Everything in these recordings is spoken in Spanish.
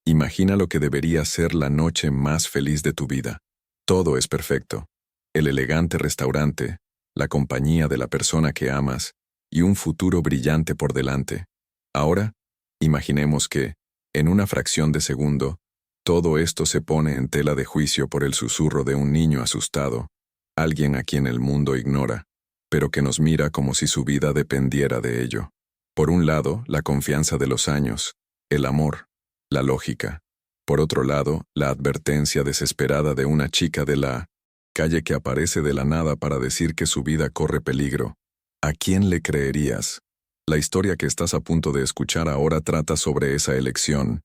Imagina lo que debería ser la noche más feliz de tu vida. Todo es perfecto. El elegante restaurante, la compañía de la persona que amas y un futuro brillante por delante. Ahora, imaginemos que, en una fracción de segundo, todo esto se pone en tela de juicio por el susurro de un niño asustado, alguien a quien el mundo ignora, pero que nos mira como si su vida dependiera de ello. Por un lado, la confianza de los años, el amor, la lógica. Por otro lado, la advertencia desesperada de una chica de la calle que aparece de la nada para decir que su vida corre peligro. ¿A quién le creerías? La historia que estás a punto de escuchar ahora trata sobre esa elección,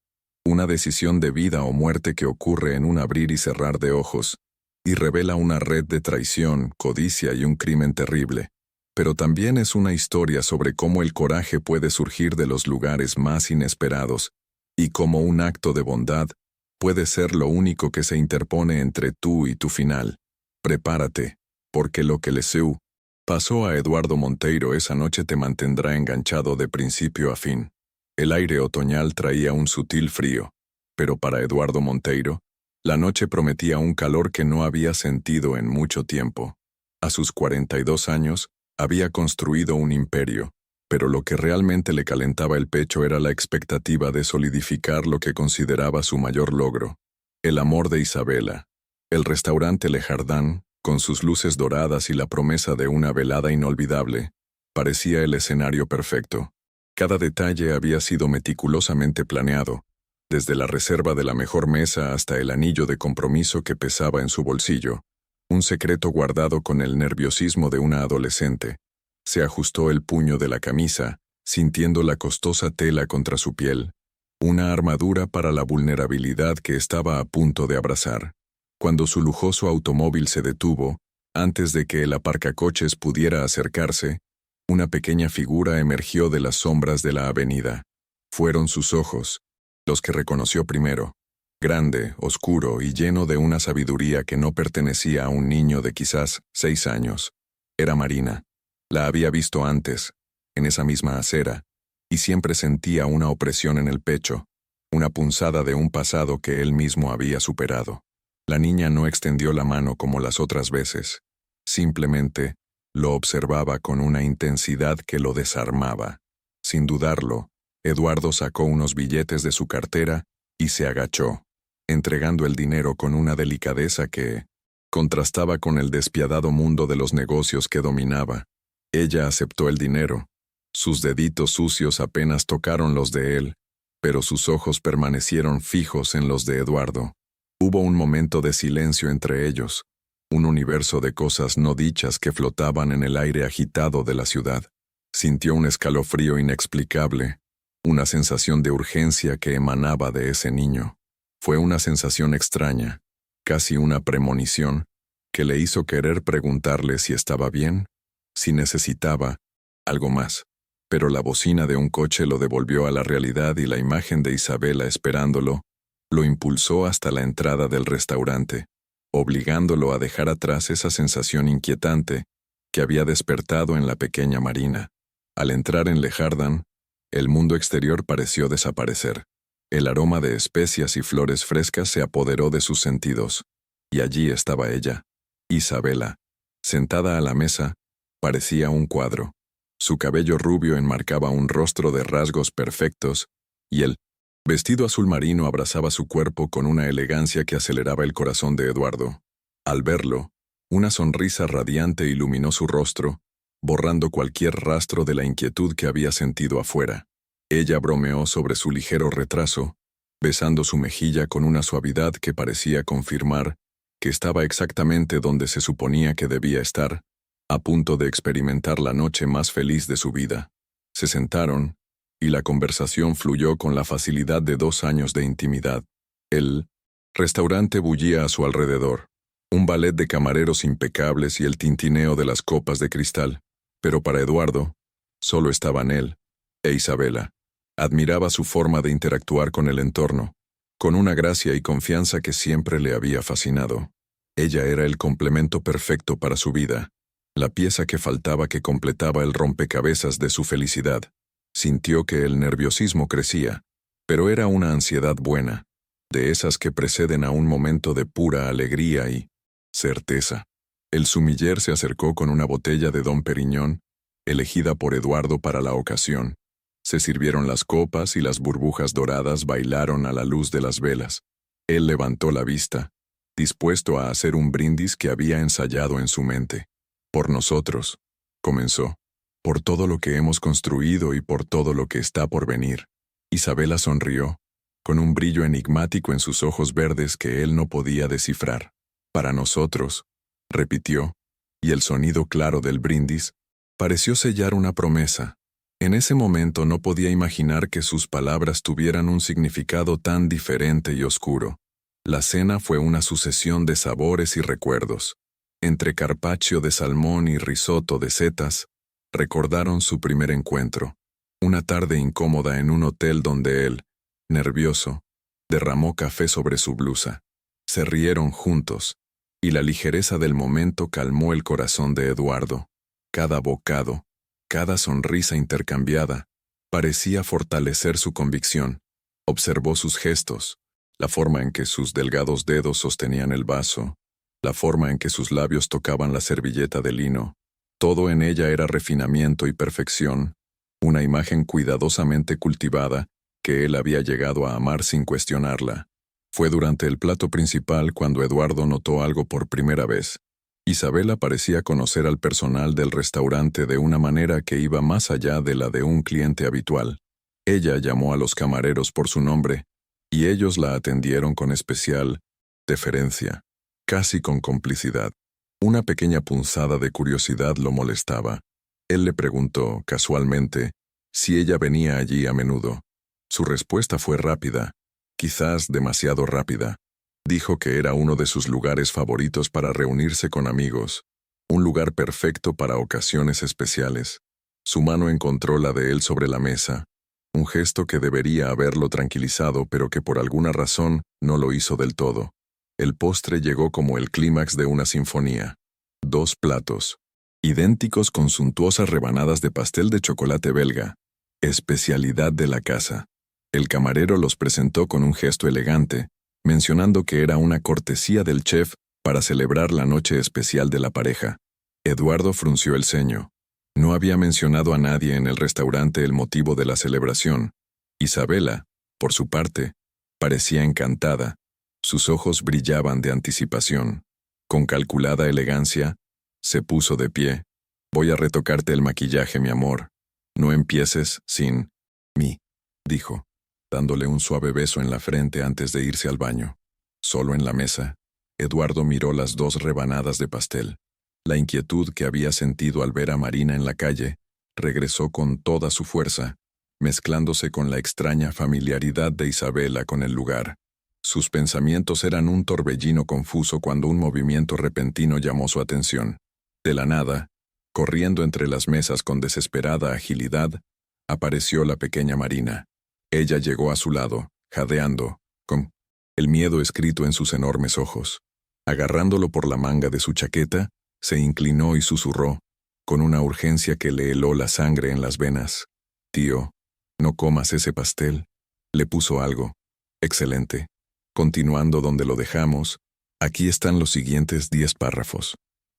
una decisión de vida o muerte que ocurre en un abrir y cerrar de ojos, y revela una red de traición, codicia y un crimen terrible. Pero también es una historia sobre cómo el coraje puede surgir de los lugares más inesperados, y cómo un acto de bondad puede ser lo único que se interpone entre tú y tu final. Prepárate, porque lo que le pasó a Eduardo Monteiro esa noche te mantendrá enganchado de principio a fin. El aire otoñal traía un sutil frío, pero para Eduardo Monteiro, la noche prometía un calor que no había sentido en mucho tiempo. A sus 42 años, había construido un imperio, pero lo que realmente le calentaba el pecho era la expectativa de solidificar lo que consideraba su mayor logro, el amor de Isabela. El restaurante Le Jardin, con sus luces doradas y la promesa de una velada inolvidable, parecía el escenario perfecto. Cada detalle había sido meticulosamente planeado, desde la reserva de la mejor mesa hasta el anillo de compromiso que pesaba en su bolsillo, un secreto guardado con el nerviosismo de una adolescente. Se ajustó el puño de la camisa, sintiendo la costosa tela contra su piel, una armadura para la vulnerabilidad que estaba a punto de abrazar. Cuando su lujoso automóvil se detuvo, antes de que el aparcacoches pudiera acercarse, una pequeña figura emergió de las sombras de la avenida. Fueron sus ojos, los que reconoció primero, grande, oscuro y lleno de una sabiduría que no pertenecía a un niño de quizás 6 años. Era Marina. La había visto antes, en esa misma acera, y siempre sentía una opresión en el pecho, una punzada de un pasado que él mismo había superado. La niña no extendió la mano como las otras veces. Simplemente lo observaba con una intensidad que lo desarmaba. Sin dudarlo, Eduardo sacó unos billetes de su cartera y se agachó, entregando el dinero con una delicadeza que contrastaba con el despiadado mundo de los negocios que dominaba. Ella aceptó el dinero. Sus deditos sucios apenas tocaron los de él, pero sus ojos permanecieron fijos en los de Eduardo. Hubo un momento de silencio entre ellos, un universo de cosas no dichas que flotaban en el aire agitado de la ciudad. Sintió un escalofrío inexplicable, una sensación de urgencia que emanaba de ese niño. Fue una sensación extraña, casi una premonición, que le hizo querer preguntarle si estaba bien, si necesitaba algo más. Pero la bocina de un coche lo devolvió a la realidad y la imagen de Isabela esperándolo lo impulsó hasta la entrada del restaurante, obligándolo a dejar atrás esa sensación inquietante que había despertado en la pequeña Marina. Al entrar en Le Jardin, el mundo exterior pareció desaparecer. El aroma de especias y flores frescas se apoderó de sus sentidos, y allí estaba ella, Isabela, sentada a la mesa, parecía un cuadro. Su cabello rubio enmarcaba un rostro de rasgos perfectos, y el vestido azul marino abrazaba su cuerpo con una elegancia que aceleraba el corazón de Eduardo. Al verlo, una sonrisa radiante iluminó su rostro, borrando cualquier rastro de la inquietud que había sentido afuera. Ella bromeó sobre su ligero retraso, besando su mejilla con una suavidad que parecía confirmar que estaba exactamente donde se suponía que debía estar, a punto de experimentar la noche más feliz de su vida. Se sentaron, y la conversación fluyó con la facilidad de 2 años de intimidad. El restaurante bullía a su alrededor, un ballet de camareros impecables y el tintineo de las copas de cristal, pero para Eduardo, solo estaban él e Isabela. Admiraba su forma de interactuar con el entorno, con una gracia y confianza que siempre le había fascinado. Ella era el complemento perfecto para su vida, la pieza que faltaba que completaba el rompecabezas de su felicidad. Sintió que el nerviosismo crecía, pero era una ansiedad buena, de esas que preceden a un momento de pura alegría y certeza. El sumiller se acercó con una botella de Dom Periñón, elegida por Eduardo para la ocasión. Se sirvieron las copas y las burbujas doradas bailaron a la luz de las velas. Él levantó la vista, dispuesto a hacer un brindis que había ensayado en su mente. Por nosotros, comenzó, por todo lo que hemos construido y por todo lo que está por venir. Isabela sonrió, con un brillo enigmático en sus ojos verdes que él no podía descifrar. Para nosotros, repitió, y el sonido claro del brindis pareció sellar una promesa. En ese momento no podía imaginar que sus palabras tuvieran un significado tan diferente y oscuro. La cena fue una sucesión de sabores y recuerdos. Entre carpaccio de salmón y risotto de setas, recordaron su primer encuentro, una tarde incómoda en un hotel donde él, nervioso, derramó café sobre su blusa. Se rieron juntos, y la ligereza del momento calmó el corazón de Eduardo. Cada bocado, cada sonrisa intercambiada, parecía fortalecer su convicción. Observó sus gestos, la forma en que sus delgados dedos sostenían el vaso, la forma en que sus labios tocaban la servilleta de lino. Todo en ella era refinamiento y perfección, una imagen cuidadosamente cultivada que él había llegado a amar sin cuestionarla. Fue durante el plato principal cuando Eduardo notó algo por primera vez. Isabela parecía conocer al personal del restaurante de una manera que iba más allá de la de un cliente habitual. Ella llamó a los camareros por su nombre, y ellos la atendieron con especial deferencia, casi con complicidad. Una pequeña punzada de curiosidad lo molestaba. Él le preguntó, casualmente, si ella venía allí a menudo. Su respuesta fue rápida, quizás demasiado rápida. Dijo que era uno de sus lugares favoritos para reunirse con amigos, un lugar perfecto para ocasiones especiales. Su mano encontró la de él sobre la mesa, un gesto que debería haberlo tranquilizado pero que por alguna razón no lo hizo del todo. El postre llegó como el clímax de una sinfonía. 2 platos, idénticos con suntuosas rebanadas de pastel de chocolate belga, especialidad de la casa. El camarero los presentó con un gesto elegante, mencionando que era una cortesía del chef para celebrar la noche especial de la pareja. Eduardo frunció el ceño. No había mencionado a nadie en el restaurante el motivo de la celebración. Isabela, por su parte, parecía encantada. Sus ojos brillaban de anticipación. Con calculada elegancia, se puso de pie. «Voy a retocarte el maquillaje, mi amor. No empieces sin mí», dijo, dándole un suave beso en la frente antes de irse al baño. Solo en la mesa, Eduardo miró las 2 rebanadas de pastel. La inquietud que había sentido al ver a Marina en la calle regresó con toda su fuerza, mezclándose con la extraña familiaridad de Isabela con el lugar. Sus pensamientos eran un torbellino confuso cuando un movimiento repentino llamó su atención. De la nada, corriendo entre las mesas con desesperada agilidad, apareció la pequeña Marina. Ella llegó a su lado, jadeando, con el miedo escrito en sus enormes ojos. Agarrándolo por la manga de su chaqueta, se inclinó y susurró, con una urgencia que le heló la sangre en las venas. «Tío, no comas ese pastel». Le puso algo. «Excelente». Continuando donde lo dejamos, aquí están los siguientes 10 párrafos.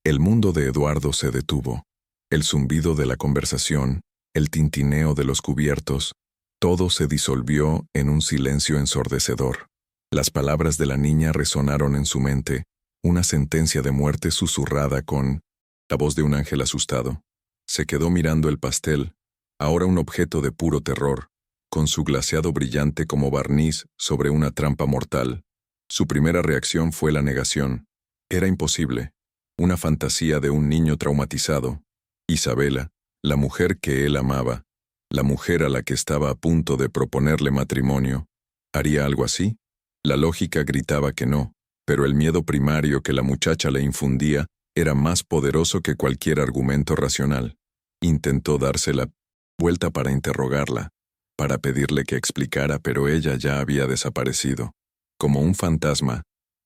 El mundo de Eduardo se detuvo. El zumbido de la conversación, el tintineo de los cubiertos, todo se disolvió en un silencio ensordecedor. Las palabras de la niña resonaron en su mente, una sentencia de muerte susurrada con la voz de un ángel asustado. Se quedó mirando el pastel, ahora un objeto de puro terror, con su glaseado brillante como barniz sobre una trampa mortal. Su primera reacción fue la negación. Era imposible. Una fantasía de un niño traumatizado. Isabela, la mujer que él amaba, la mujer a la que estaba a punto de proponerle matrimonio, ¿haría algo así? La lógica gritaba que no, pero el miedo primario que la muchacha le infundía era más poderoso que cualquier argumento racional. Intentó darse la vuelta para interrogarla, para pedirle que explicara, pero ella ya había desaparecido. Como un fantasma,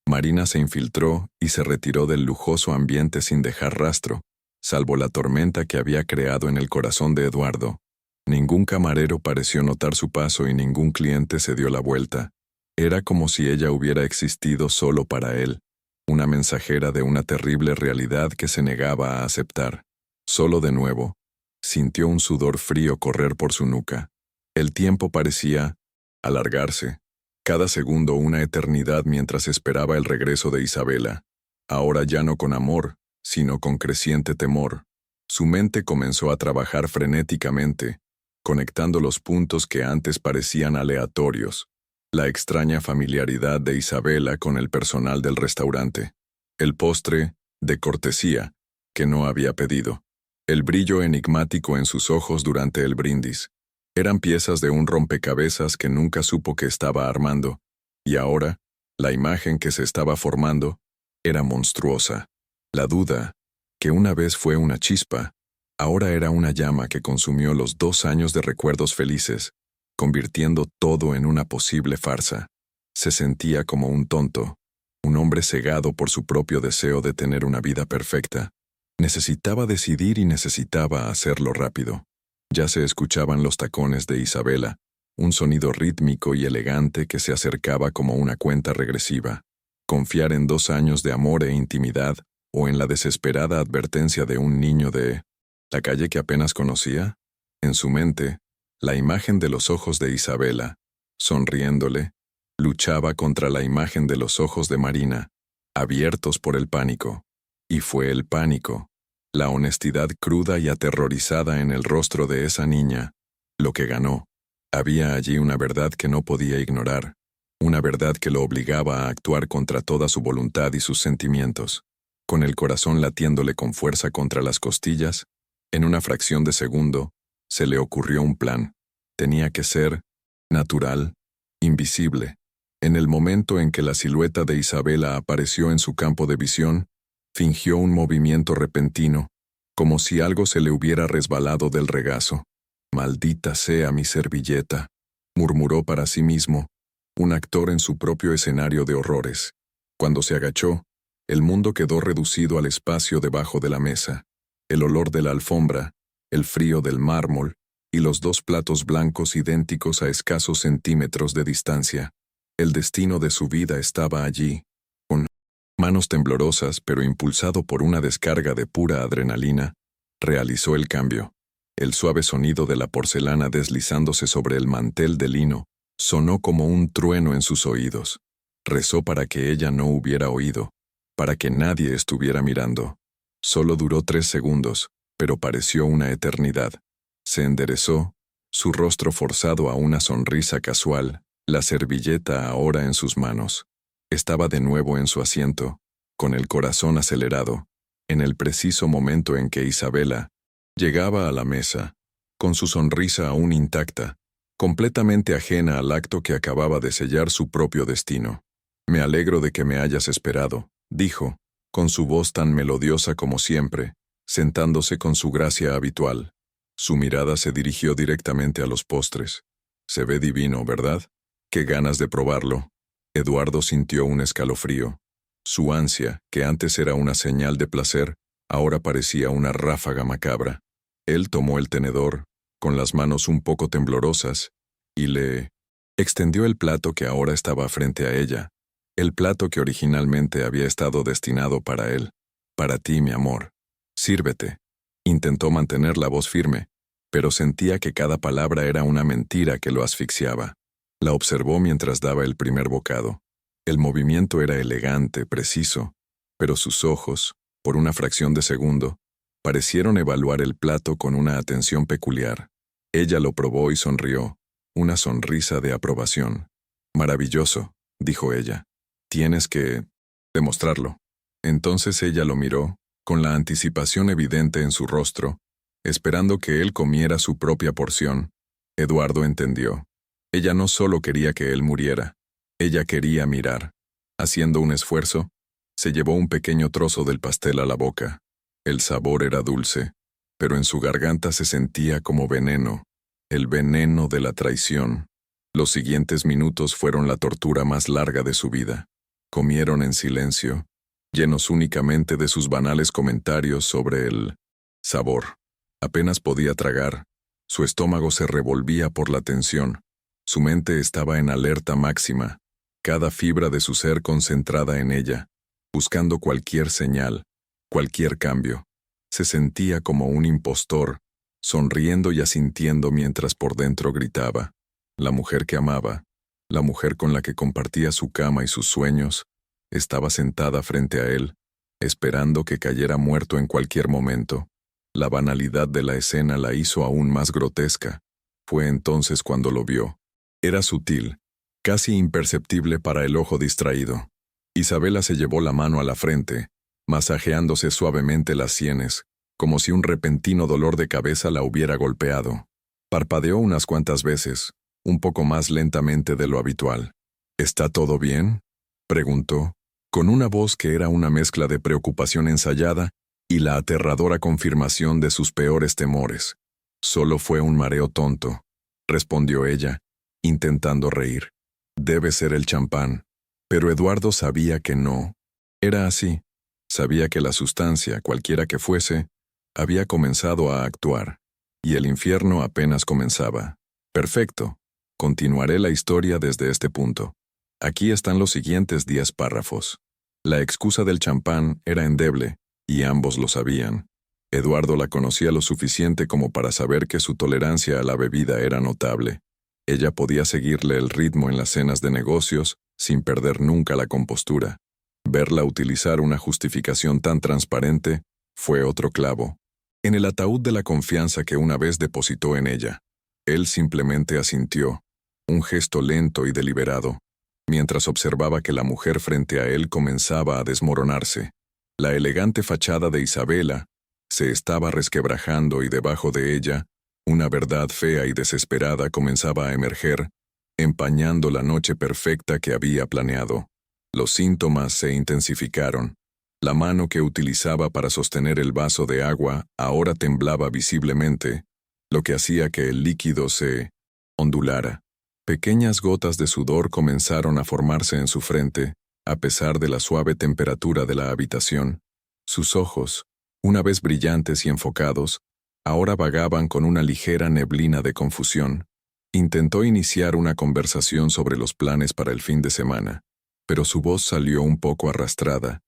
Marina se infiltró y se retiró del lujoso ambiente sin dejar rastro, salvo la tormenta que había creado en el corazón de Eduardo. Ningún camarero pareció notar su paso y ningún cliente se dio la vuelta. Era como si ella hubiera existido solo para él, una mensajera de una terrible realidad que se negaba a aceptar. Solo de nuevo, sintió un sudor frío correr por su nuca. El tiempo parecía alargarse, cada segundo una eternidad mientras esperaba el regreso de Isabela, ahora ya no con amor, sino con creciente temor. Su mente comenzó a trabajar frenéticamente, conectando los puntos que antes parecían aleatorios. La extraña familiaridad de Isabela con el personal del restaurante. El postre, de cortesía, que no había pedido. El brillo enigmático en sus ojos durante el brindis. Eran piezas de un rompecabezas que nunca supo que estaba armando. Y ahora, la imagen que se estaba formando, era monstruosa. La duda, que una vez fue una chispa, ahora era una llama que consumió los 2 años de recuerdos felices, convirtiendo todo en una posible farsa. Se sentía como un tonto, un hombre cegado por su propio deseo de tener una vida perfecta. Necesitaba decidir y necesitaba hacerlo rápido. Ya se escuchaban los tacones de Isabela, un sonido rítmico y elegante que se acercaba como una cuenta regresiva. Confiar en 2 años de amor e intimidad, o en la desesperada advertencia de un niño de la calle que apenas conocía. En su mente, la imagen de los ojos de Isabela, sonriéndole, luchaba contra la imagen de los ojos de Marina, abiertos por el pánico. Y fue el pánico, la honestidad cruda y aterrorizada en el rostro de esa niña, lo que ganó. Había allí una verdad que no podía ignorar, una verdad que lo obligaba a actuar contra toda su voluntad y sus sentimientos. Con el corazón latiéndole con fuerza contra las costillas, en una fracción de segundo, se le ocurrió un plan. Tenía que ser natural, invisible. En el momento en que la silueta de Isabela apareció en su campo de visión, fingió un movimiento repentino, como si algo se le hubiera resbalado del regazo. «Maldita sea mi servilleta», murmuró para sí mismo, un actor en su propio escenario de horrores. Cuando se agachó, el mundo quedó reducido al espacio debajo de la mesa. El olor de la alfombra, el frío del mármol y los 2 platos blancos idénticos a escasos centímetros de distancia. El destino de su vida estaba allí, con manos temblorosas pero impulsado por una descarga de pura adrenalina, realizó el cambio. El suave sonido de la porcelana deslizándose sobre el mantel de lino sonó como un trueno en sus oídos. Rezó para que ella no hubiera oído, para que nadie estuviera mirando. Solo duró 3 segundos, pero pareció una eternidad. Se enderezó, su rostro forzado a una sonrisa casual, la servilleta ahora en sus manos. Estaba de nuevo en su asiento, con el corazón acelerado, en el preciso momento en que Isabela llegaba a la mesa, con su sonrisa aún intacta, completamente ajena al acto que acababa de sellar su propio destino. «Me alegro de que me hayas esperado», dijo, con su voz tan melodiosa como siempre, sentándose con su gracia habitual. Su mirada se dirigió directamente a los postres. «Se ve divino, ¿verdad? Qué ganas de probarlo». Eduardo sintió un escalofrío. Su ansia, que antes era una señal de placer, ahora parecía una ráfaga macabra. Él tomó el tenedor, con las manos un poco temblorosas, y le extendió el plato que ahora estaba frente a ella, el plato que originalmente había estado destinado para él. «Para ti, mi amor. Sírvete». Intentó mantener la voz firme, pero sentía que cada palabra era una mentira que lo asfixiaba. La observó mientras daba el primer bocado. El movimiento era elegante, preciso, pero sus ojos, por una fracción de segundo, parecieron evaluar el plato con una atención peculiar. Ella lo probó y sonrió, una sonrisa de aprobación. «Maravilloso», dijo ella. «Tienes que demostrarlo». Entonces ella lo miró, con la anticipación evidente en su rostro, esperando que él comiera su propia porción. Eduardo entendió. Ella no solo quería que él muriera, ella quería mirar. Haciendo un esfuerzo, se llevó un pequeño trozo del pastel a la boca. El sabor era dulce, pero en su garganta se sentía como veneno, el veneno de la traición. Los siguientes minutos fueron la tortura más larga de su vida. Comieron en silencio, llenos únicamente de sus banales comentarios sobre el sabor. Apenas podía tragar, su estómago se revolvía por la tensión, su mente estaba en alerta máxima. cada fibra de su ser concentrada en ella, buscando cualquier señal, cualquier cambio. Se sentía como un impostor, sonriendo y asintiendo mientras por dentro gritaba. La mujer que amaba, la mujer con la que compartía su cama y sus sueños, estaba sentada frente a él, esperando que cayera muerto en cualquier momento. La banalidad de la escena la hizo aún más grotesca. Fue entonces cuando lo vio. Era sutil, casi imperceptible para el ojo distraído. Isabela se llevó la mano a la frente, masajeándose suavemente las sienes, como si un repentino dolor de cabeza la hubiera golpeado. Parpadeó unas cuantas veces, un poco más lentamente de lo habitual. ¿Está todo bien?, preguntó, con una voz que era una mezcla de preocupación ensayada y la aterradora confirmación de sus peores temores. Solo fue un mareo tonto, respondió ella, intentando reír. Debe ser el champán. Pero Eduardo sabía que no. Era así. Sabía que la sustancia, cualquiera que fuese, había comenzado a actuar, y el infierno apenas comenzaba. Perfecto. Continuaré la historia desde este punto. Aquí están los siguientes 10 párrafos. La excusa del champán era endeble, y ambos lo sabían. Eduardo la conocía lo suficiente como para saber que su tolerancia a la bebida era notable. Ella podía seguirle el ritmo en las cenas de negocios, sin perder nunca la compostura. Verla utilizar una justificación tan transparente fue otro clavo. En el ataúd de la confianza que una vez depositó en ella, él simplemente asintió, un gesto lento y deliberado, mientras observaba que la mujer frente a él comenzaba a desmoronarse. La elegante fachada de Isabela se estaba resquebrajando y debajo de ella, una verdad fea y desesperada comenzaba a emerger, empañando la noche perfecta que había planeado. Los síntomas se intensificaron. La mano que utilizaba para sostener el vaso de agua ahora temblaba visiblemente, lo que hacía que el líquido se ondulara. Pequeñas gotas de sudor comenzaron a formarse en su frente, a pesar de la suave temperatura de la habitación. Sus ojos, una vez brillantes y enfocados, ahora vagaban con una ligera neblina de confusión. Intentó iniciar una conversación sobre los planes para el fin de semana, pero su voz salió un poco arrastrada,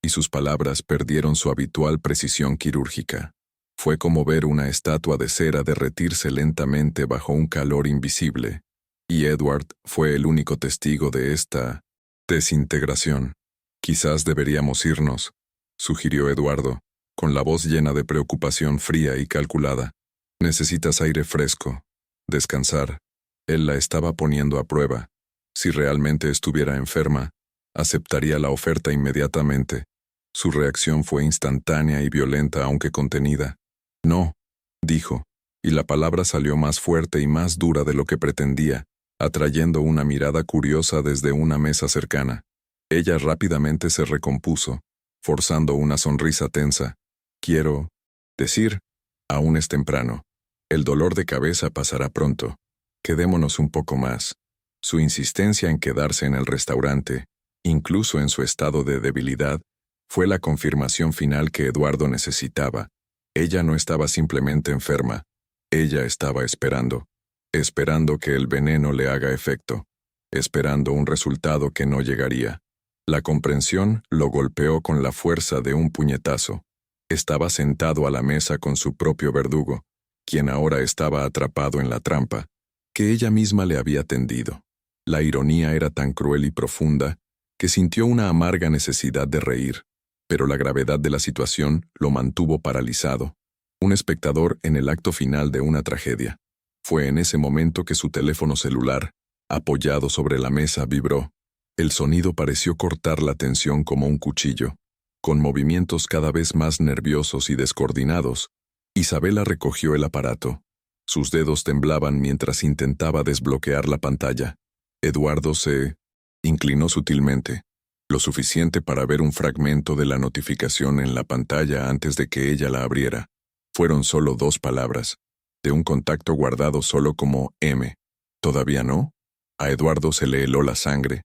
y sus palabras perdieron su habitual precisión quirúrgica. Fue como ver una estatua de cera derretirse lentamente bajo un calor invisible, y Edward fue el único testigo de esta desintegración. Quizás deberíamos irnos, sugirió Eduardo, con la voz llena de preocupación fría y calculada. Necesitas aire fresco, descansar. Él la estaba poniendo a prueba. Si realmente estuviera enferma, aceptaría la oferta inmediatamente. Su reacción fue instantánea y violenta, aunque contenida. No, dijo, y la palabra salió más fuerte y más dura de lo que pretendía, atrayendo una mirada curiosa desde una mesa cercana. Ella rápidamente se recompuso, forzando una sonrisa tensa. Quiero decir, aún es temprano. El dolor de cabeza pasará pronto. Quedémonos un poco más. Su insistencia en quedarse en el restaurante, incluso en su estado de debilidad, fue la confirmación final que Eduardo necesitaba. Ella no estaba simplemente enferma. Ella estaba esperando que el veneno le haga efecto, esperando un resultado que no llegaría. La comprensión lo golpeó con la fuerza de un puñetazo. Estaba sentado a la mesa con su propio verdugo, quien ahora estaba atrapado en la trampa, que ella misma le había tendido. La ironía era tan cruel y profunda que sintió una amarga necesidad de reír, pero la gravedad de la situación lo mantuvo paralizado, un espectador en el acto final de una tragedia. Fue en ese momento que su teléfono celular, apoyado sobre la mesa, vibró. El sonido pareció cortar la tensión como un cuchillo. Con movimientos cada vez más nerviosos y descoordinados, Isabela recogió el aparato. Sus dedos temblaban mientras intentaba desbloquear la pantalla. Eduardo se inclinó sutilmente, lo suficiente para ver un fragmento de la notificación en la pantalla antes de que ella la abriera. Fueron solo 2 palabras, de un contacto guardado solo como M. ¿Todavía no? A Eduardo se le heló la sangre.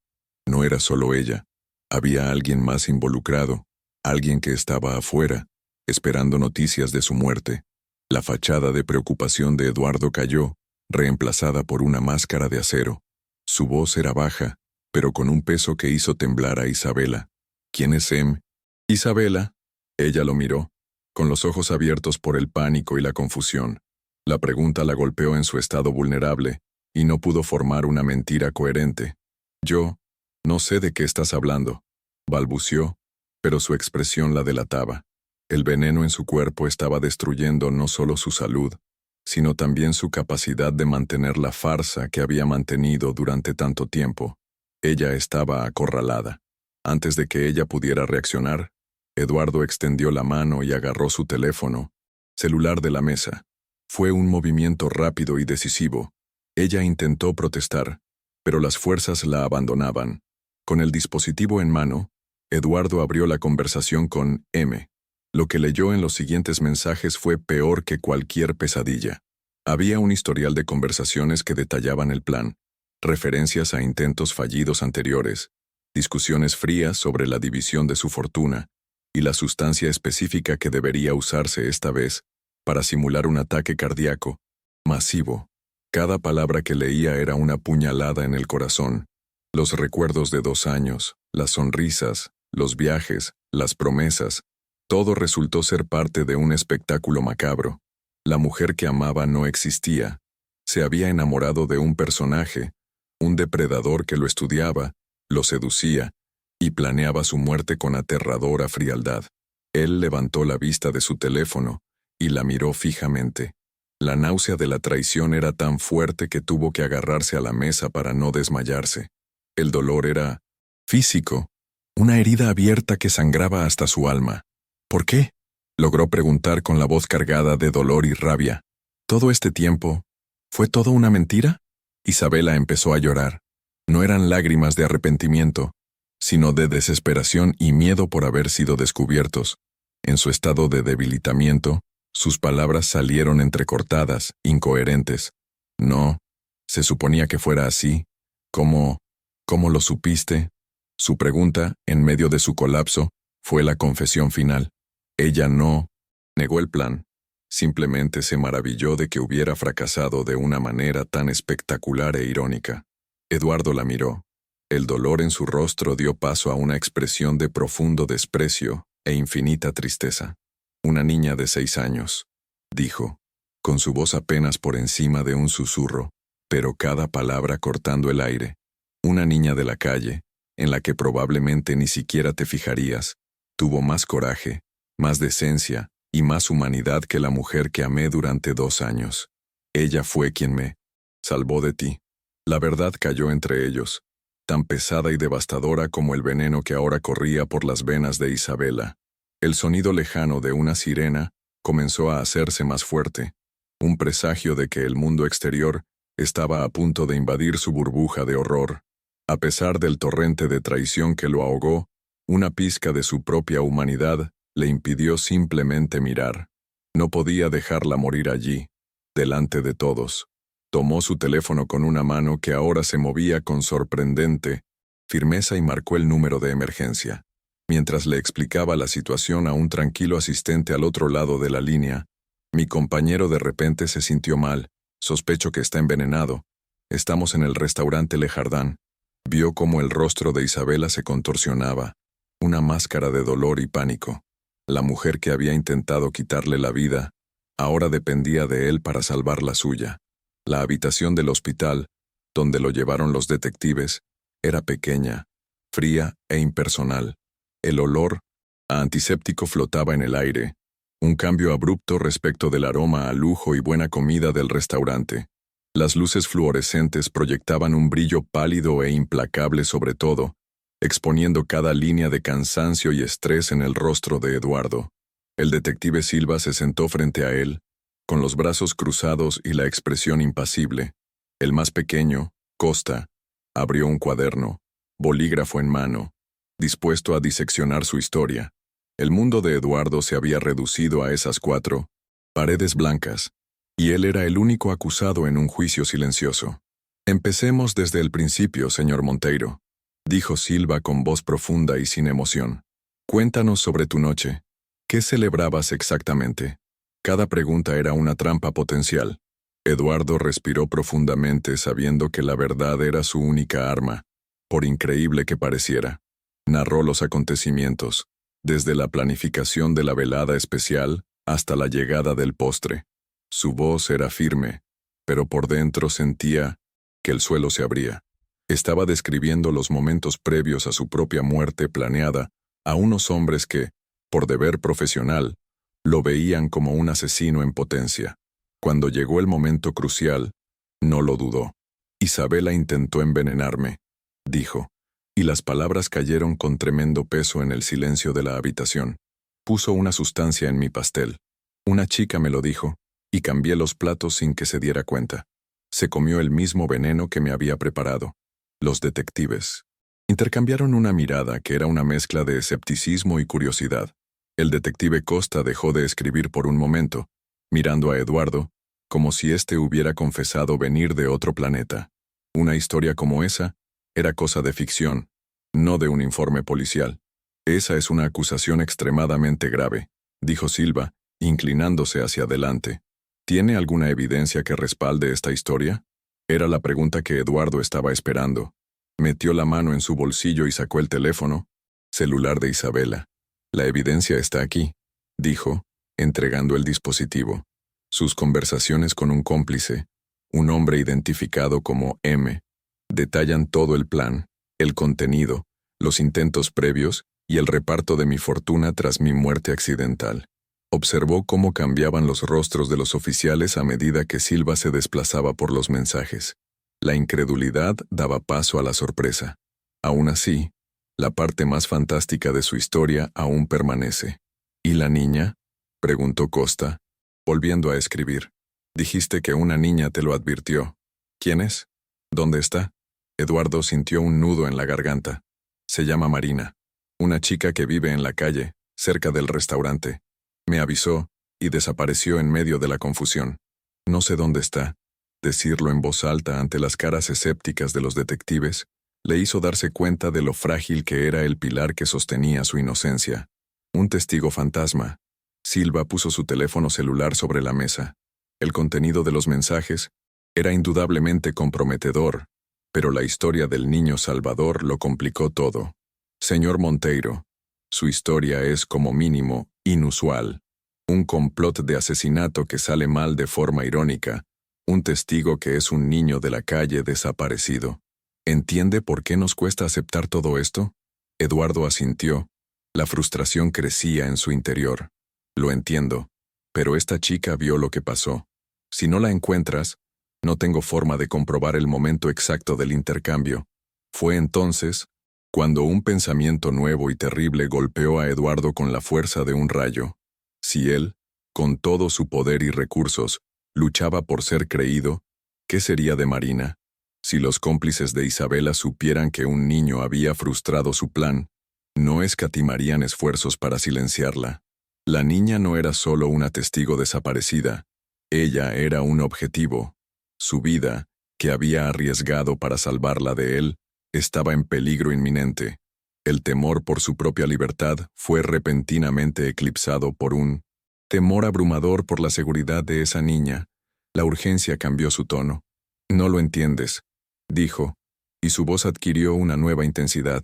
No era solo ella. Había alguien más involucrado, alguien que estaba afuera, esperando noticias de su muerte. La fachada de preocupación de Eduardo cayó, reemplazada por una máscara de acero. Su voz era baja, pero con un peso que hizo temblar a Isabela. ¿Quién es Em? Isabela. Ella lo miró, con los ojos abiertos por el pánico y la confusión. La pregunta la golpeó en su estado vulnerable, y no pudo formar una mentira coherente. Yo, no sé de qué estás hablando, balbuceó, pero su expresión la delataba. El veneno en su cuerpo estaba destruyendo no solo su salud, sino también su capacidad de mantener la farsa que había mantenido durante tanto tiempo. Ella estaba acorralada. Antes de que ella pudiera reaccionar, Eduardo extendió la mano y agarró su teléfono, celular de la mesa. Fue un movimiento rápido y decisivo. Ella intentó protestar, pero las fuerzas la abandonaban. Con el dispositivo en mano, Eduardo abrió la conversación con M. Lo que leyó en los siguientes mensajes fue peor que cualquier pesadilla. Había un historial de conversaciones que detallaban el plan, referencias a intentos fallidos anteriores, discusiones frías sobre la división de su fortuna y la sustancia específica que debería usarse esta vez para simular un ataque cardíaco masivo. Cada palabra que leía era una puñalada en el corazón. Los recuerdos de 2 años, las sonrisas, los viajes, las promesas, todo resultó ser parte de un espectáculo macabro. La mujer que amaba no existía. Se había enamorado de un personaje, un depredador que lo estudiaba, lo seducía y planeaba su muerte con aterradora frialdad. Él levantó la vista de su teléfono y la miró fijamente. La náusea de la traición era tan fuerte que tuvo que agarrarse a la mesa para no desmayarse. El dolor era físico, una herida abierta que sangraba hasta su alma. ¿Por qué?, logró preguntar con la voz cargada de dolor y rabia. ¿Todo este tiempo fue todo una mentira? Isabela empezó a llorar. No eran lágrimas de arrepentimiento, sino de desesperación y miedo por haber sido descubiertos. En su estado de debilitamiento, sus palabras salieron entrecortadas, incoherentes. No, se suponía que fuera así. ¿Cómo lo supiste? Su pregunta, en medio de su colapso, fue la confesión final. Ella no negó el plan. Simplemente se maravilló de que hubiera fracasado de una manera tan espectacular e irónica. Eduardo la miró. El dolor en su rostro dio paso a una expresión de profundo desprecio e infinita tristeza. Una niña de 6 años, dijo, con su voz apenas por encima de un susurro, pero cada palabra cortando el aire. Una niña de la calle, en la que probablemente ni siquiera te fijarías, tuvo más coraje, más decencia y más humanidad que la mujer que amé durante 2 años. Ella fue quien me salvó de ti. La verdad cayó entre ellos, tan pesada y devastadora como el veneno que ahora corría por las venas de Isabela. El sonido lejano de una sirena comenzó a hacerse más fuerte, un presagio de que el mundo exterior estaba a punto de invadir su burbuja de horror. A pesar del torrente de traición que lo ahogó, una pizca de su propia humanidad le impidió simplemente mirar. No podía dejarla morir allí, delante de todos. Tomó su teléfono con una mano que ahora se movía con sorprendente firmeza y marcó el número de emergencia. Mientras le explicaba la situación a un tranquilo asistente al otro lado de la línea, mi compañero de repente se sintió mal. Sospecho que está envenenado. Estamos en el restaurante Le Jardin. Vio cómo el rostro de Isabela se contorsionaba, una máscara de dolor y pánico. La mujer que había intentado quitarle la vida, ahora dependía de él para salvar la suya. La habitación del hospital, donde lo llevaron los detectives, era pequeña, fría e impersonal. El olor a antiséptico flotaba en el aire, un cambio abrupto respecto del aroma a lujo y buena comida del restaurante. Las luces fluorescentes proyectaban un brillo pálido e implacable sobre todo, exponiendo cada línea de cansancio y estrés en el rostro de Eduardo. El detective Silva se sentó frente a él, con los brazos cruzados y la expresión impasible. El más pequeño, Costa, abrió un cuaderno, bolígrafo en mano, dispuesto a diseccionar su historia. El mundo de Eduardo se había reducido a esas 4 paredes blancas, y él era el único acusado en un juicio silencioso. Empecemos desde el principio, señor Monteiro, dijo Silva con voz profunda y sin emoción. Cuéntanos sobre tu noche. ¿Qué celebrabas exactamente? Cada pregunta era una trampa potencial. Eduardo respiró profundamente sabiendo que la verdad era su única arma. por increíble que pareciera. Narró los acontecimientos, desde la planificación de la velada especial hasta la llegada del postre. Su voz era firme, pero por dentro sentía que el suelo se abría. Estaba describiendo los momentos previos a su propia muerte planeada a unos hombres que, por deber profesional, lo veían como un asesino en potencia. Cuando llegó el momento crucial, no lo dudó. Isabela intentó envenenarme, dijo, y las palabras cayeron con tremendo peso en el silencio de la habitación. Puso una sustancia en mi pastel. Una chica me lo dijo, y cambié los platos sin que se diera cuenta. Se comió el mismo veneno que me había preparado. Los detectives intercambiaron una mirada que era una mezcla de escepticismo y curiosidad. El detective Costa dejó de escribir por un momento, mirando a Eduardo, como si éste hubiera confesado venir de otro planeta. Una historia como esa era cosa de ficción, no de un informe policial. Esa es una acusación extremadamente grave, dijo Silva, inclinándose hacia adelante. ¿Tiene alguna evidencia que respalde esta historia? Era la pregunta que Eduardo estaba esperando. Metió la mano en su bolsillo y sacó el teléfono, celular de Isabela. La evidencia está aquí, dijo, entregando el dispositivo. Sus conversaciones con un cómplice, un hombre identificado como M, detallan todo el plan, el contenido, los intentos previos y el reparto de mi fortuna tras mi muerte accidental. Observó cómo cambiaban los rostros de los oficiales a medida que Silva se desplazaba por los mensajes. La incredulidad daba paso a la sorpresa. Aún así, la parte más fantástica de su historia aún permanece. ¿Y la niña?, preguntó Costa, volviendo a escribir. Dijiste que una niña te lo advirtió. ¿Quién es? ¿Dónde está? Eduardo sintió un nudo en la garganta. Se llama Marina, una chica que vive en la calle, cerca del restaurante. Me avisó, y desapareció en medio de la confusión. No sé dónde está. Decirlo en voz alta ante las caras escépticas de los detectives le hizo darse cuenta de lo frágil que era el pilar que sostenía su inocencia. Un testigo fantasma. Silva puso su teléfono celular sobre la mesa. El contenido de los mensajes era indudablemente comprometedor, pero la historia del niño Salvador lo complicó todo. Señor Monteiro, su historia es, como mínimo, inusual. Un complot de asesinato que sale mal de forma irónica. Un testigo que es un niño de la calle desaparecido. ¿Entiende por qué nos cuesta aceptar todo esto? Eduardo asintió. La frustración crecía en su interior. Lo entiendo, pero esta chica vio lo que pasó. Si no la encuentras, no tengo forma de comprobar el momento exacto del intercambio. Fue entonces cuando un pensamiento nuevo y terrible golpeó a Eduardo con la fuerza de un rayo. Si él, con todo su poder y recursos, luchaba por ser creído, ¿qué sería de Marina? Si los cómplices de Isabela supieran que un niño había frustrado su plan, no escatimarían esfuerzos para silenciarla. La niña no era solo una testigo desaparecida, ella era un objetivo. Su vida, que había arriesgado para salvarla de él, estaba en peligro inminente. El temor por su propia libertad fue repentinamente eclipsado por un temor abrumador por la seguridad de esa niña. La urgencia cambió su tono. No lo entiendes, dijo, y su voz adquirió una nueva intensidad.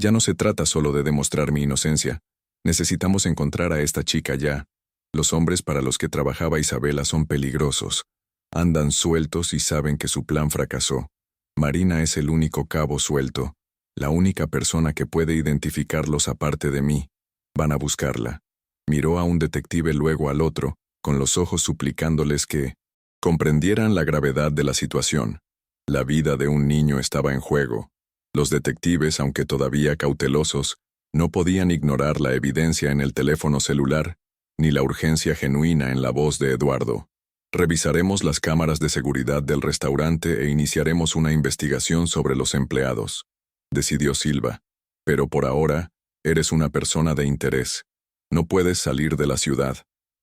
Ya no se trata solo de demostrar mi inocencia. Necesitamos encontrar a esta chica ya. Los hombres para los que trabajaba Isabela son peligrosos. Andan sueltos y saben que su plan fracasó. Marina es el único cabo suelto, la única persona que puede identificarlos aparte de mí. Van a buscarla. Miró a un detective luego al otro, con los ojos suplicándoles que comprendieran la gravedad de la situación. La vida de un niño estaba en juego. Los detectives, aunque todavía cautelosos, no podían ignorar la evidencia en el teléfono celular, ni la urgencia genuina en la voz de Eduardo. Revisaremos las cámaras de seguridad del restaurante e iniciaremos una investigación sobre los empleados, decidió Silva. Pero por ahora, eres una persona de interés. No puedes salir de la ciudad.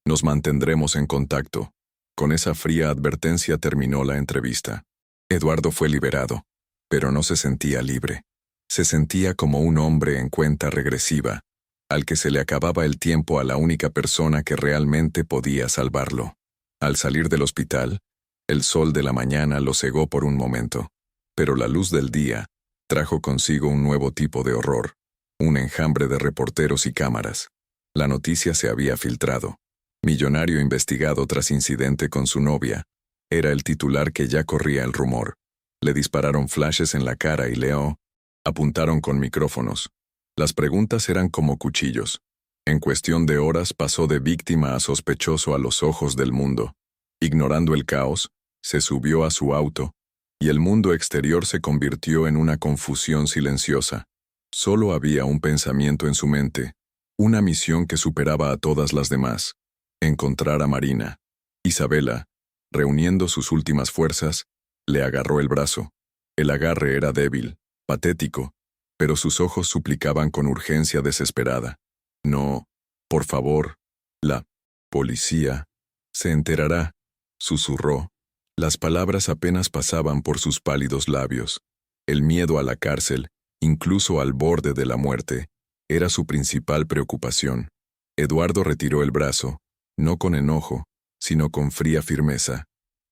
Nos mantendremos en contacto. Con esa fría advertencia terminó la entrevista. Eduardo fue liberado, pero no se sentía libre. Se sentía como un hombre en cuenta regresiva, al que se le acababa el tiempo a la única persona que realmente podía salvarlo. Al salir del hospital, el sol de la mañana lo cegó por un momento, pero la luz del día trajo consigo un nuevo tipo de horror, un enjambre de reporteros y cámaras. La noticia se había filtrado. Millonario investigado tras incidente con su novia. Era el titular que ya corría el rumor. Le dispararon flashes en la cara y apuntaron con micrófonos. Las preguntas eran como cuchillos. En cuestión de horas pasó de víctima a sospechoso a los ojos del mundo. Ignorando el caos, se subió a su auto, y el mundo exterior se convirtió en una confusión silenciosa. Solo había un pensamiento en su mente, una misión que superaba a todas las demás: encontrar a Marina. Isabela, reuniendo sus últimas fuerzas, le agarró el brazo. El agarre era débil, patético, pero sus ojos suplicaban con urgencia desesperada. No, por favor, la policía se enterará, susurró. Las palabras apenas pasaban por sus pálidos labios. El miedo a la cárcel, incluso al borde de la muerte, era su principal preocupación. Eduardo retiró el brazo, no con enojo, sino con fría firmeza.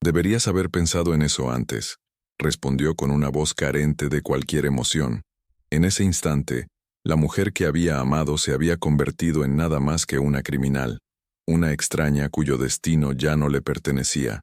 Deberías haber pensado en eso antes, respondió con una voz carente de cualquier emoción. En ese instante, la mujer que había amado se había convertido en nada más que una criminal, una extraña cuyo destino ya no le pertenecía.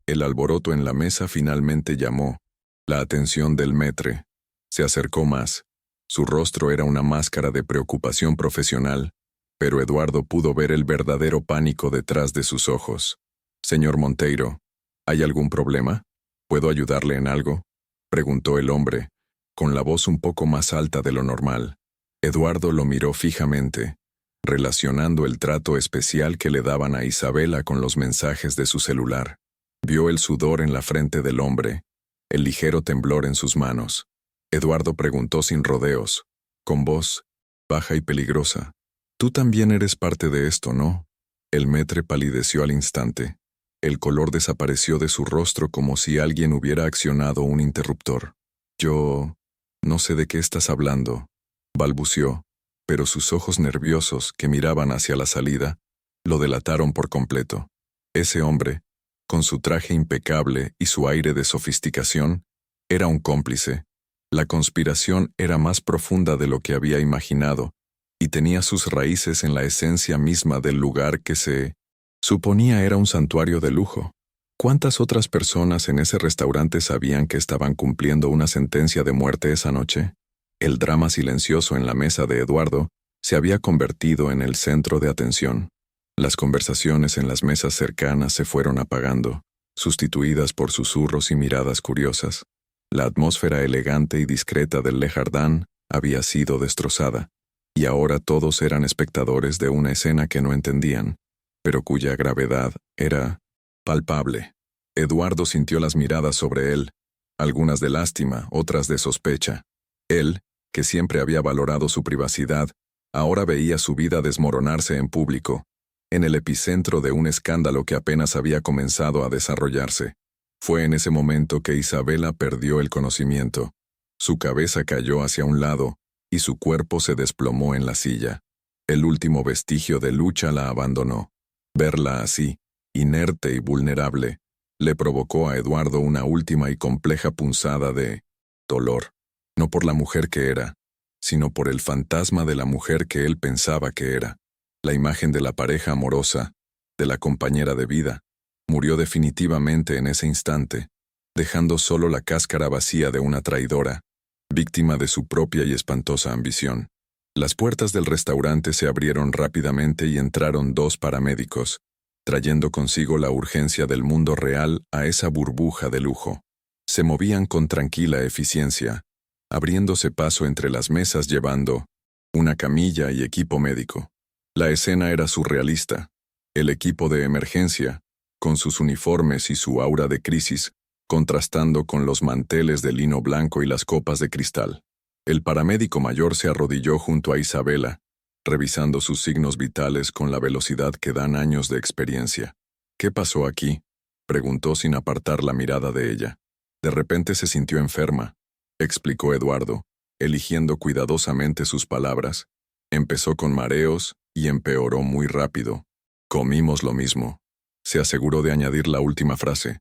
El alboroto en la mesa finalmente llamó la atención del maître. Se acercó más. Su rostro era una máscara de preocupación profesional, pero Eduardo pudo ver el verdadero pánico detrás de sus ojos. «Señor Monteiro, ¿hay algún problema? ¿Puedo ayudarle en algo?», preguntó el hombre, con la voz un poco más alta de lo normal. Eduardo lo miró fijamente, relacionando el trato especial que le daban a Isabela con los mensajes de su celular. Vio el sudor en la frente del hombre, el ligero temblor en sus manos. Eduardo preguntó sin rodeos, con voz baja y peligrosa: «Tú también eres parte de esto, ¿no?». El maître palideció al instante. El color desapareció de su rostro como si alguien hubiera accionado un interruptor. «Yo no sé de qué estás hablando», balbució, pero sus ojos nerviosos, que miraban hacia la salida, lo delataron por completo. Ese hombre, con su traje impecable y su aire de sofisticación, era un cómplice. La conspiración era más profunda de lo que había imaginado, y tenía sus raíces en la esencia misma del lugar que se suponía era un santuario de lujo. ¿Cuántas otras personas en ese restaurante sabían que estaban cumpliendo una sentencia de muerte esa noche? El drama silencioso en la mesa de Eduardo se había convertido en el centro de atención. Las conversaciones en las mesas cercanas se fueron apagando, sustituidas por susurros y miradas curiosas. La atmósfera elegante y discreta del Le Jardin había sido destrozada, y ahora todos eran espectadores de una escena que no entendían, pero cuya gravedad era palpable. Eduardo sintió las miradas sobre él, algunas de lástima, otras de sospecha. Él, que siempre había valorado su privacidad, ahora veía su vida desmoronarse en público, en el epicentro de un escándalo que apenas había comenzado a desarrollarse. Fue en ese momento que Isabela perdió el conocimiento. Su cabeza cayó hacia un lado, y su cuerpo se desplomó en la silla. El último vestigio de lucha la abandonó. Verla así, inerte y vulnerable, le provocó a Eduardo una última y compleja punzada de dolor, no por la mujer que era, sino por el fantasma de la mujer que él pensaba que era. La imagen de la pareja amorosa, de la compañera de vida, murió definitivamente en ese instante, dejando solo la cáscara vacía de una traidora, víctima de su propia y espantosa ambición. Las puertas del restaurante se abrieron rápidamente y entraron 2 paramédicos, trayendo consigo la urgencia del mundo real a esa burbuja de lujo. Se movían con tranquila eficiencia, abriéndose paso entre las mesas llevando una camilla y equipo médico. La escena era surrealista. El equipo de emergencia, con sus uniformes y su aura de crisis, contrastando con los manteles de lino blanco y las copas de cristal. El paramédico mayor se arrodilló junto a Isabela, revisando sus signos vitales con la velocidad que dan años de experiencia. «¿Qué pasó aquí?», preguntó sin apartar la mirada de ella. «De repente se sintió enferma», explicó Eduardo, eligiendo cuidadosamente sus palabras. «Empezó con mareos y empeoró muy rápido. Comimos lo mismo», se aseguró de añadir la última frase.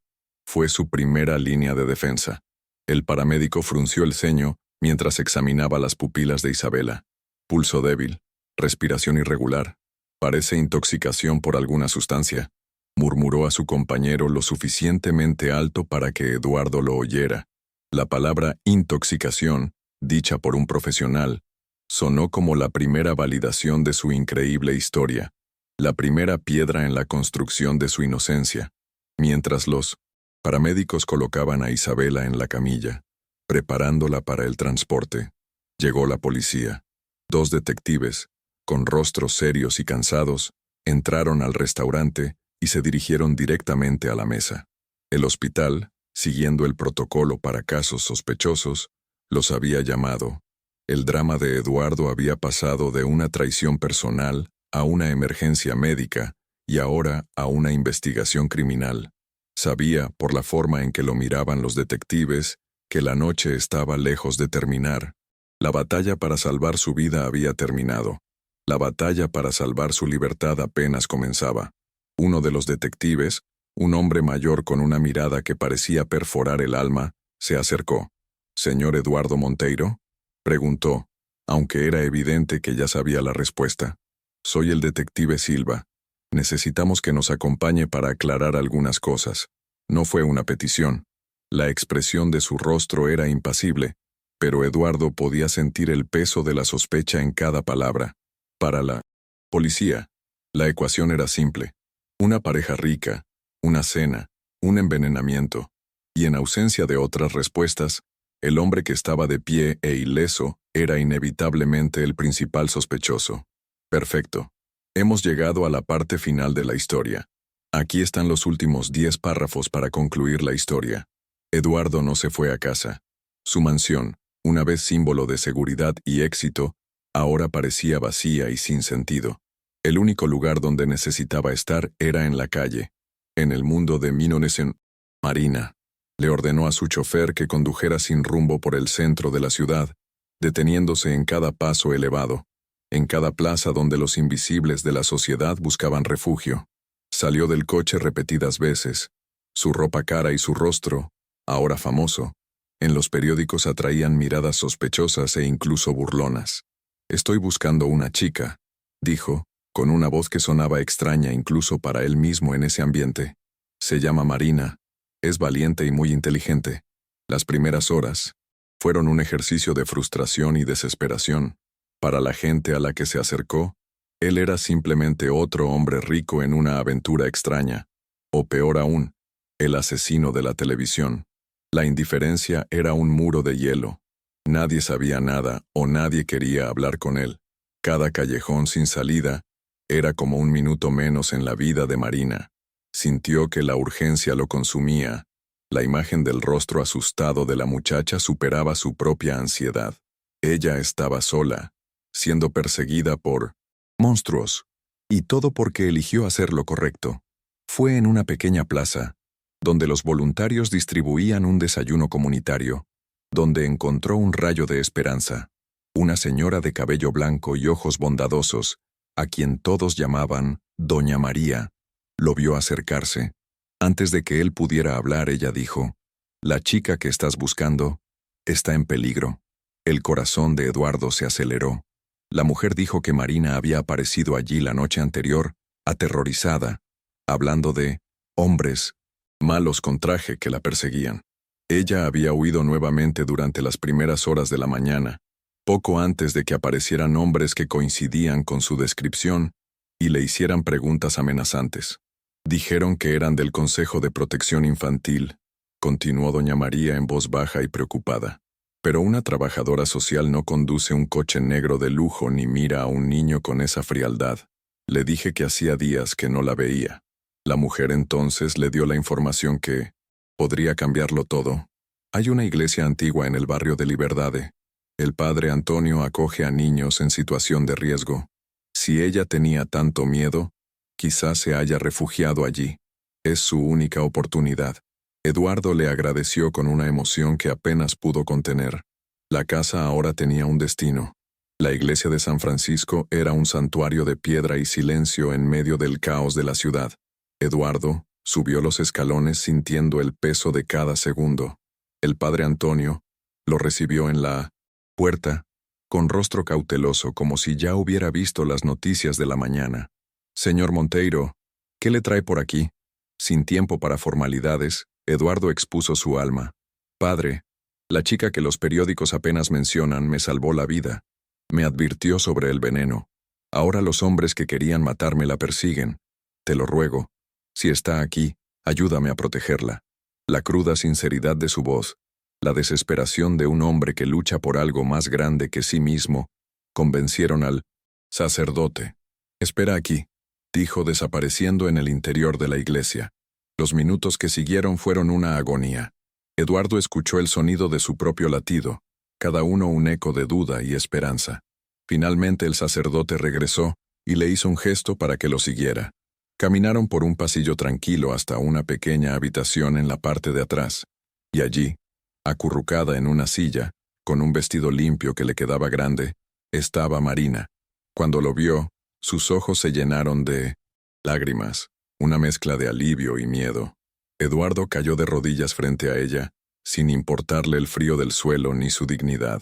Fue su primera línea de defensa. El paramédico frunció el ceño mientras examinaba las pupilas de Isabela. Pulso débil, respiración irregular. Parece intoxicación por alguna sustancia, murmuró a su compañero lo suficientemente alto para que Eduardo lo oyera. La palabra intoxicación, dicha por un profesional, sonó como la primera validación de su increíble historia, la primera piedra en la construcción de su inocencia. Mientras los paramédicos colocaban a Isabela en la camilla, preparándola para el transporte, llegó la policía. 2 detectives, con rostros serios y cansados, entraron al restaurante y se dirigieron directamente a la mesa. El hospital, siguiendo el protocolo para casos sospechosos, los había llamado. El drama de Eduardo había pasado de una traición personal a una emergencia médica y ahora a una investigación criminal. Sabía, por la forma en que lo miraban los detectives, que la noche estaba lejos de terminar. La batalla para salvar su vida había terminado. La batalla para salvar su libertad apenas comenzaba. Uno de los detectives, un hombre mayor con una mirada que parecía perforar el alma, se acercó. «¿Señor Eduardo Monteiro?», preguntó, aunque era evidente que ya sabía la respuesta. «Soy el detective Silva. Necesitamos que nos acompañe para aclarar algunas cosas». No fue una petición. La expresión de su rostro era impasible, pero Eduardo podía sentir el peso de la sospecha en cada palabra. Para la policía, la ecuación era simple. Una pareja rica, una cena, un envenenamiento, y en ausencia de otras respuestas, el hombre que estaba de pie e ileso era inevitablemente el principal sospechoso. Perfecto. Hemos llegado a la parte final de la historia. Aquí están los últimos 10 párrafos para concluir la historia. Eduardo no se fue a casa. Su mansión, una vez símbolo de seguridad y éxito, ahora parecía vacía y sin sentido. El único lugar donde necesitaba estar era en la calle, en el mundo de Minones. Marina le ordenó a su chofer que condujera sin rumbo por el centro de la ciudad, deteniéndose en cada paso elevado, en cada plaza donde los invisibles de la sociedad buscaban refugio. Salió del coche repetidas veces. Su ropa cara y su rostro, ahora famoso, en los periódicos atraían miradas sospechosas e incluso burlonas. «Estoy buscando una chica», dijo, con una voz que sonaba extraña incluso para él mismo en ese ambiente. «Se llama Marina. Es valiente y muy inteligente». Las primeras horas fueron un ejercicio de frustración y desesperación. Para la gente a la que se acercó, él era simplemente otro hombre rico en una aventura extraña. O peor aún, el asesino de la televisión. La indiferencia era un muro de hielo. Nadie sabía nada o nadie quería hablar con él. Cada callejón sin salida era como un minuto menos en la vida de Marina. Sintió que la urgencia lo consumía. La imagen del rostro asustado de la muchacha superaba su propia ansiedad. Ella estaba sola, siendo perseguida por monstruos, y todo porque eligió hacer lo correcto. Fue en una pequeña plaza, donde los voluntarios distribuían un desayuno comunitario, donde encontró un rayo de esperanza, una señora de cabello blanco y ojos bondadosos, a quien todos llamaban Doña María. Lo vio acercarse. Antes de que él pudiera hablar, ella dijo: «La chica que estás buscando está en peligro». El corazón de Eduardo se aceleró. La mujer dijo que Marina había aparecido allí la noche anterior, aterrorizada, hablando de hombres malos con traje que la perseguían. Ella había huido nuevamente durante las primeras horas de la mañana, poco antes de que aparecieran hombres que coincidían con su descripción y le hicieran preguntas amenazantes. «Dijeron que eran del Consejo de Protección Infantil», continuó doña María en voz baja y preocupada. «Pero una trabajadora social no conduce un coche negro de lujo ni mira a un niño con esa frialdad. Le dije que hacía días que no la veía». La mujer entonces le dio la información que podría cambiarlo todo. «Hay una iglesia antigua en el barrio de Liberdade. El padre Antonio acoge a niños en situación de riesgo. Si ella tenía tanto miedo, quizás se haya refugiado allí. Es su única oportunidad». Eduardo le agradeció con una emoción que apenas pudo contener. La casa ahora tenía un destino. La iglesia de San Francisco era un santuario de piedra y silencio en medio del caos de la ciudad. Eduardo subió los escalones sintiendo el peso de cada segundo. El padre Antonio lo recibió en la puerta, con rostro cauteloso como si ya hubiera visto las noticias de la mañana. «Señor Monteiro, ¿qué le trae por aquí?» Sin tiempo para formalidades, Eduardo expuso su alma. «Padre, la chica que los periódicos apenas mencionan me salvó la vida. Me advirtió sobre el veneno. Ahora los hombres que querían matarme la persiguen. Te lo ruego. Si está aquí, ayúdame a protegerla». La cruda sinceridad de su voz, la desesperación de un hombre que lucha por algo más grande que sí mismo, convencieron al sacerdote. «Espera aquí», dijo desapareciendo en el interior de la iglesia. Los minutos que siguieron fueron una agonía. Eduardo escuchó el sonido de su propio latido, cada uno un eco de duda y esperanza. Finalmente el sacerdote regresó y le hizo un gesto para que lo siguiera. Caminaron por un pasillo tranquilo hasta una pequeña habitación en la parte de atrás, y allí, acurrucada en una silla, con un vestido limpio que le quedaba grande, estaba Marina. Cuando lo vio, sus ojos se llenaron de lágrimas, una mezcla de alivio y miedo. Eduardo cayó de rodillas frente a ella, sin importarle el frío del suelo ni su dignidad.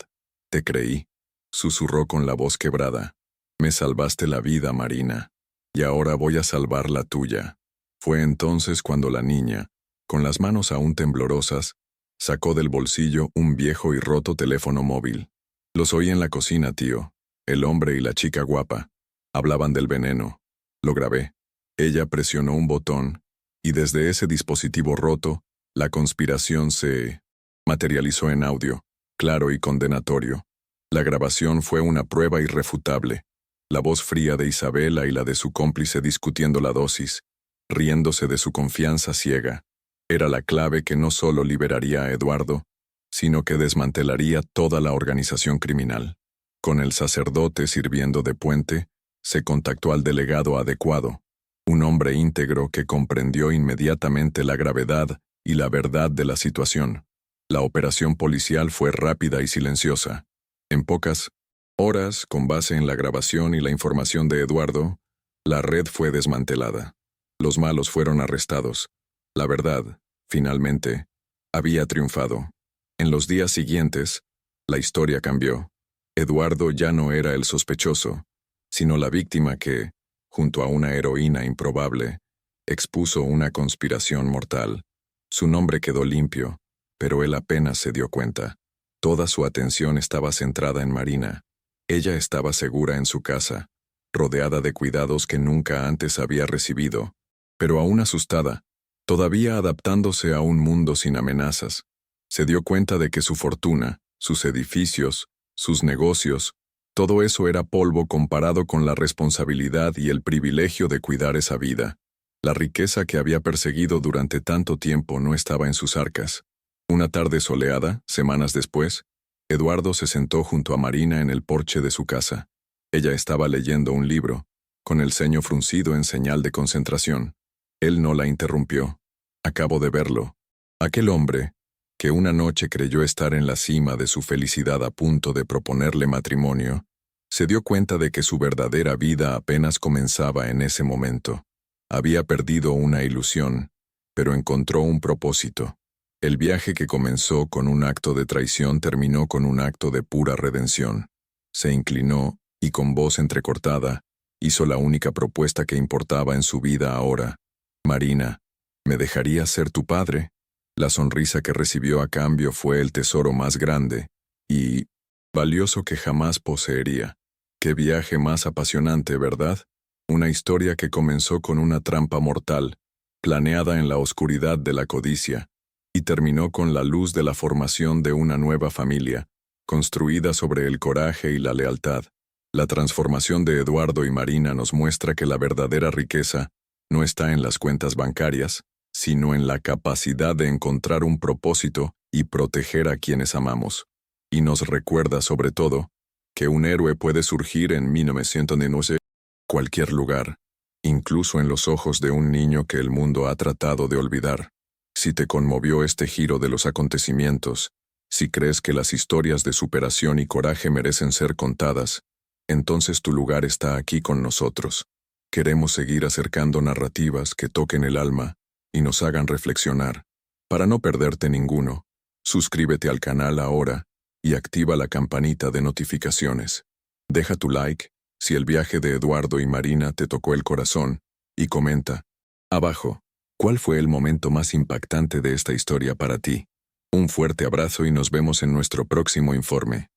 «Te creí», susurró con la voz quebrada. «Me salvaste la vida, Marina. Y ahora voy a salvar la tuya». Fue entonces cuando la niña, con las manos aún temblorosas, sacó del bolsillo un viejo y roto teléfono móvil. «Los oí en la cocina, tío. El hombre y la chica guapa. Hablaban del veneno. Lo grabé». Ella presionó un botón, y desde ese dispositivo roto, la conspiración se materializó en audio, claro y condenatorio. La grabación fue una prueba irrefutable. La voz fría de Isabela y la de su cómplice discutiendo la dosis, riéndose de su confianza ciega, era la clave que no solo liberaría a Eduardo, sino que desmantelaría toda la organización criminal. Con el sacerdote sirviendo de puente, se contactó al delegado adecuado, un hombre íntegro que comprendió inmediatamente la gravedad y la verdad de la situación. La operación policial fue rápida y silenciosa. En pocas horas, con base en la grabación y la información de Eduardo, la red fue desmantelada. Los malos fueron arrestados. La verdad, finalmente, había triunfado. En los días siguientes, la historia cambió. Eduardo ya no era el sospechoso, sino la víctima que, junto a una heroína improbable, expuso una conspiración mortal. Su nombre quedó limpio, pero él apenas se dio cuenta. Toda su atención estaba centrada en Marina. Ella estaba segura en su casa, rodeada de cuidados que nunca antes había recibido, pero aún asustada, todavía adaptándose a un mundo sin amenazas. Se dio cuenta de que su fortuna, sus edificios, sus negocios, todo eso era polvo comparado con la responsabilidad y el privilegio de cuidar esa vida. La riqueza que había perseguido durante tanto tiempo no estaba en sus arcas. Una tarde soleada, semanas después, Eduardo se sentó junto a Marina en el porche de su casa. Ella estaba leyendo un libro, con el ceño fruncido en señal de concentración. Él no la interrumpió. «Acabo de verlo. Aquel hombre, que una noche creyó estar en la cima de su felicidad a punto de proponerle matrimonio, se dio cuenta de que su verdadera vida apenas comenzaba en ese momento. Había perdido una ilusión, pero encontró un propósito. El viaje que comenzó con un acto de traición terminó con un acto de pura redención. Se inclinó y con voz entrecortada, hizo la única propuesta que importaba en su vida ahora. «Marina, ¿me dejarías ser tu padre?» La sonrisa que recibió a cambio fue el tesoro más grande y valioso que jamás poseería. Qué viaje más apasionante, ¿verdad? Una historia que comenzó con una trampa mortal, planeada en la oscuridad de la codicia, y terminó con la luz de la formación de una nueva familia, construida sobre el coraje y la lealtad. La transformación de Eduardo y Marina nos muestra que la verdadera riqueza no está en las cuentas bancarias, sino en la capacidad de encontrar un propósito y proteger a quienes amamos. Y nos recuerda, sobre todo, que un héroe puede surgir en 1909, cualquier lugar, incluso en los ojos de un niño que el mundo ha tratado de olvidar. Si te conmovió este giro de los acontecimientos, si crees que las historias de superación y coraje merecen ser contadas, entonces tu lugar está aquí con nosotros. Queremos seguir acercando narrativas que toquen el alma y nos hagan reflexionar. Para no perderte ninguno, suscríbete al canal ahora y activa la campanita de notificaciones. Deja tu like si el viaje de Eduardo y Marina te tocó el corazón y comenta abajo cuál fue el momento más impactante de esta historia para ti. Un fuerte abrazo y nos vemos en nuestro próximo informe.